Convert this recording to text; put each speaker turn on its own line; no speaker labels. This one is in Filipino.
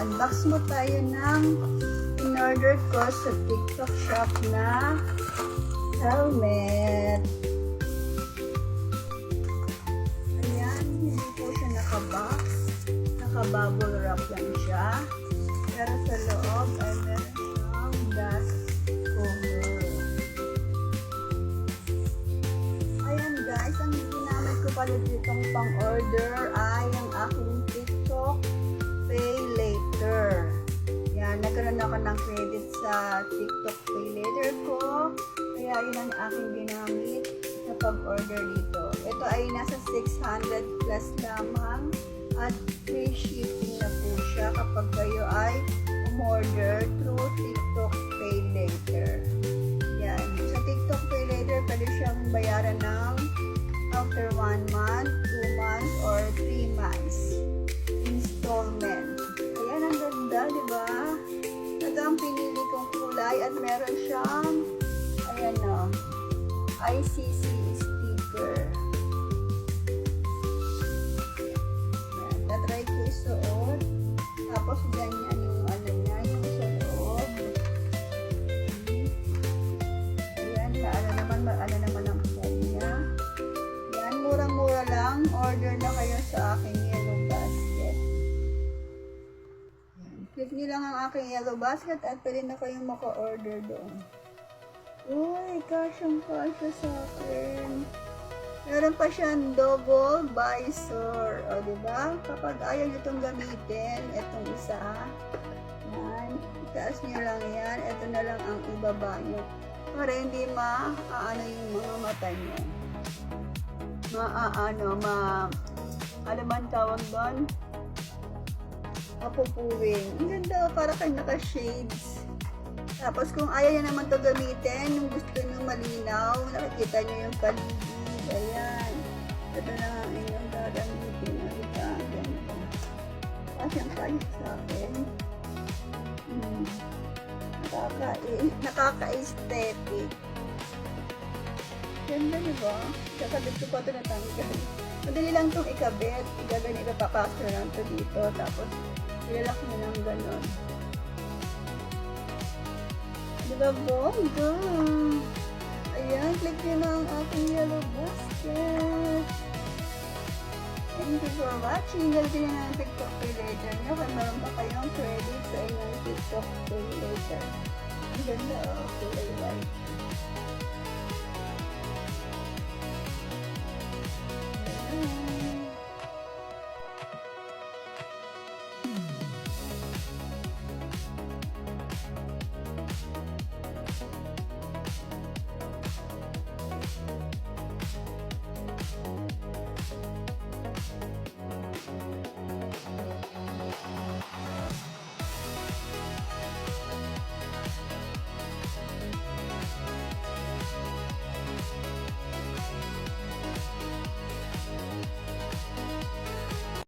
mag-unbox mo tayo ng in-order ko sa TikTok shop na helmet. Ayan, hindi po siya naka-box. Naka-bubble wrap lang siya. Pero sa loob ay meron siyang dust cover. Ayan guys, ang ginamit ko pala ditong pang-order ay ang aking TikTok Pay Later. Yan, nagkaroon ako ng credit sa TikTok Pay Later ko. Kaya yun ang aking ginamit sa pag-order dito. Ito ay nasa 600 plus lamang at free shipping na po siya kapag kayo ay umorder through TikTok Pay Later. Yan. Sa TikTok Pay Later, pwede siyang bayaran ng after 1 month, 2 months, or 3 months installment. Ayan, ang ganda, di ba? Ito ang pinili kong kulay at meron siyang ayan o, ICC sticker. Ayan, tatry ko isuot. Tapos ganyan yung ano niya, yung sa loob. Ayan, maano naman ang foam niya. Ayan, murang-mura lang. Order na kayo sa aking yellow basket. Ayan, click nyo lang ang aking yellow basket at pwede na kayong maka-order doon. Uy, kasyang-kasya sa akin. Meron pa siyang double visor. O, diba? Kapag ayaw nyo itong gamitin, itong isa, yan, itaas nyo lang yan. Ito na lang ang ibaba nyo. Para hindi ano yung mga mata nyo. Ano man tawag doon? Mapupuwing. Ang ganda, para kayo naka-shades. Tapos kung ayaw nyo naman ito gamitin, yung gusto nyo malinaw, nakikita nyo yung paligid, ayan. Ito na ang inyong gagamitin. Ito, ganito. Kasyang-kasya sa akin. Nakaka-aesthetic. Ganda, diba? Kakabit ko pa ito natanggal. Madali lang itong ikabit. Ipapapasok lang ito dito. Tapos, ilalak nyo ng ganon. Diba, bongga? Ayan, click nyo na ang aking yellow basket. Thank you for watching. Galitin nyo na ang TikTok Pay Later nyo kung meron pa kayong credit sa inyong TikTok Pay Later. Ang ganda, kulay white.